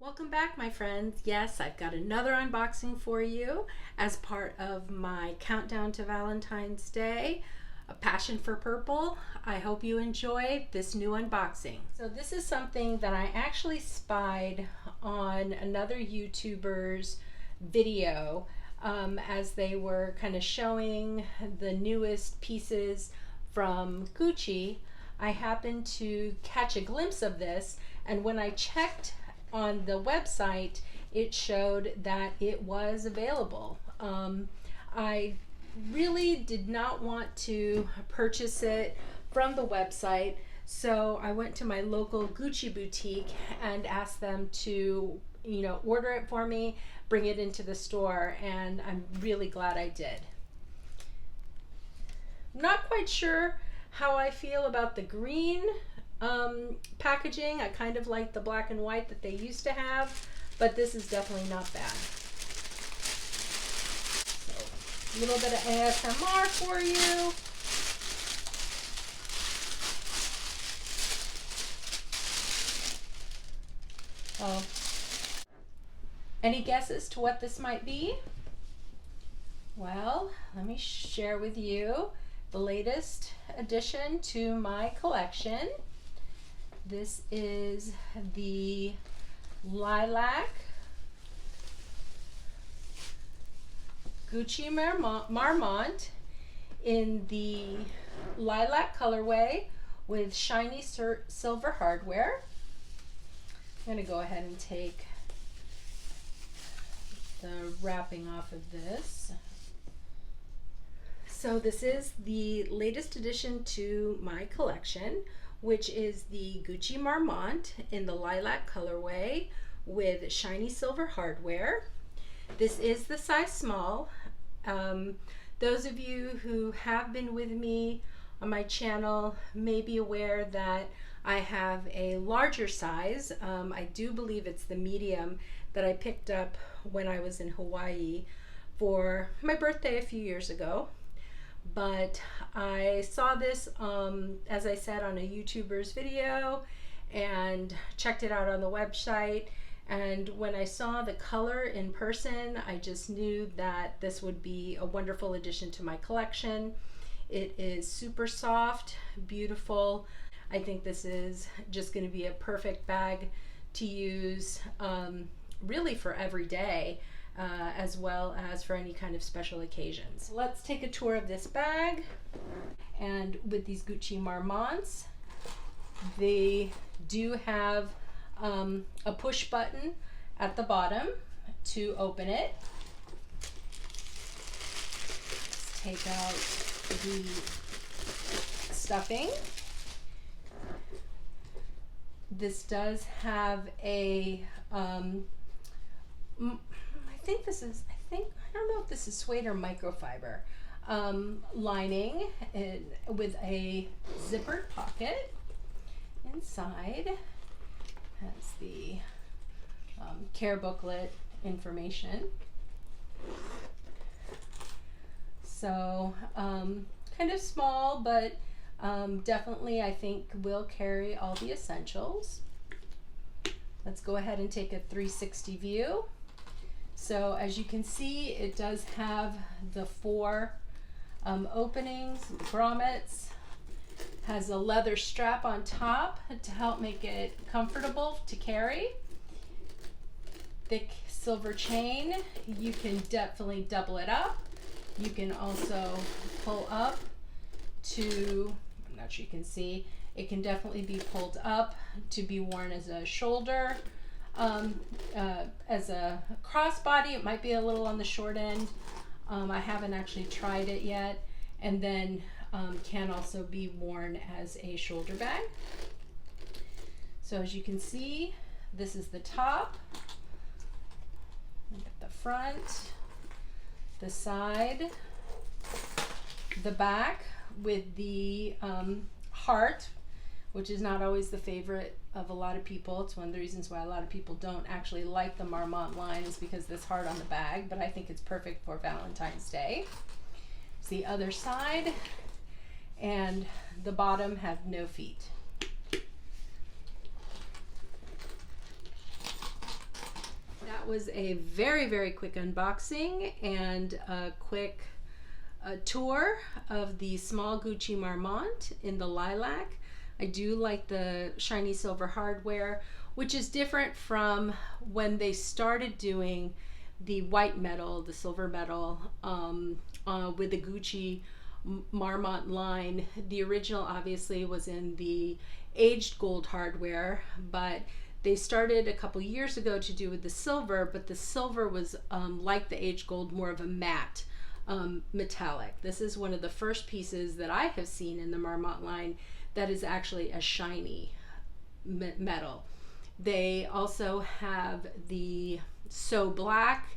Welcome back, my friends. Yes, I've got another unboxing for you as part of my countdown to Valentine's Day, a passion for purple. I hope you enjoy this new unboxing. So this is something that I actually spied on another YouTuber's video as they were kind of showing the newest pieces from Gucci. I happened to catch a glimpse of this, and when I checked on the website, it showed that it was available. I really did not want to purchase it from the website, so I went to my local Gucci boutique and asked them to, order it for me, bring it into the store, and I'm really glad I did. Not quite sure how I feel about the green packaging. I kind of like the black and white that they used to have, but this is definitely not bad. So, a little bit of ASMR for you. Oh, any guesses to what this might be? Well, let me share with you the latest addition to my collection. This is the Lilac Gucci Marmont in the lilac colorway with shiny silver hardware. I'm going to go ahead and take the wrapping off of this. So this is the latest addition to my collection, which is the Gucci Marmont in the lilac colorway with shiny silver hardware. This is the size small. Those of you who have been with me on my channel may be aware that I have a larger size. I do believe it's the medium that I picked up when I was in Hawaii for my birthday a few years ago. But I saw this, as I said, on a YouTuber's video and checked it out on the website. And when I saw the color in person, I just knew that this would be a wonderful addition to my collection. It is super soft, beautiful. I think this is just going to be a perfect bag to use really for every day. As well as for any kind of special occasions. Let's take a tour of this bag. And with these Gucci Marmonts, they do have a push button at the bottom to open it. Let's take out the stuffing. This does have a I don't know if this is suede or microfiber lining with a zippered pocket. Inside has the care booklet information. So kind of small, but definitely I think will carry all the essentials. Let's go ahead and take a 360 view. So as you can see, it does have the four openings, grommets, has a leather strap on top to help make it comfortable to carry. Thick silver chain, you can definitely double it up. You can also pull up to, I'm not sure you can see, it can definitely be pulled up to be worn as a shoulder. As a crossbody, it might be a little on the short end. I haven't actually tried it yet. And then can also be worn as a shoulder bag. So as you can see, this is the top. Look at the front, the side, the back with the heart, which is not always the favorite of a lot of people. It's one of the reasons why a lot of people don't actually like the Marmont line, is because this heart on the bag, but I think it's perfect for Valentine's Day. It's the other side, and the bottom have no feet. that was a very, very quick unboxing and a quick tour of the small Gucci Marmont in the lilac. I do like the shiny silver hardware, which is different from when they started doing the white metal, the silver metal, with the Gucci Marmont line. The original obviously was in the aged gold hardware, but they started a couple years ago to do with the silver, but the silver was like the aged gold, more of a matte metallic. This is one of the first pieces that I have seen in the Marmont line that is actually a shiny metal. They also have the So Black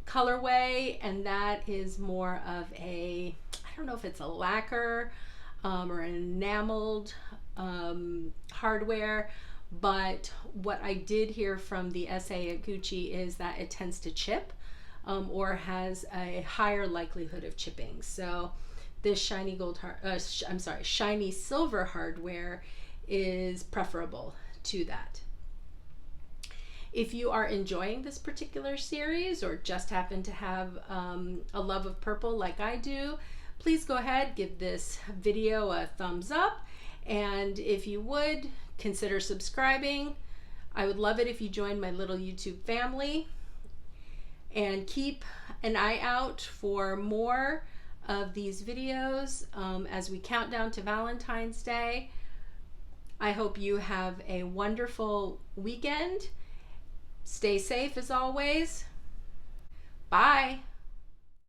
colorway, and that is more of a, I don't know if it's a lacquer or an enameled hardware, but what I did hear from the SA at Gucci is that it tends to chip or has a higher likelihood of chipping. So this shiny shiny silver hardware is preferable to that. If you are enjoying this particular series or just happen to have a love of purple like I do, please go ahead, give this video a thumbs up, and if you would, consider subscribing. I would love it if you joined my little YouTube family, and keep an eye out for more of these videos as we count down to Valentine's Day. I hope you have a wonderful weekend. Stay safe as always. Bye.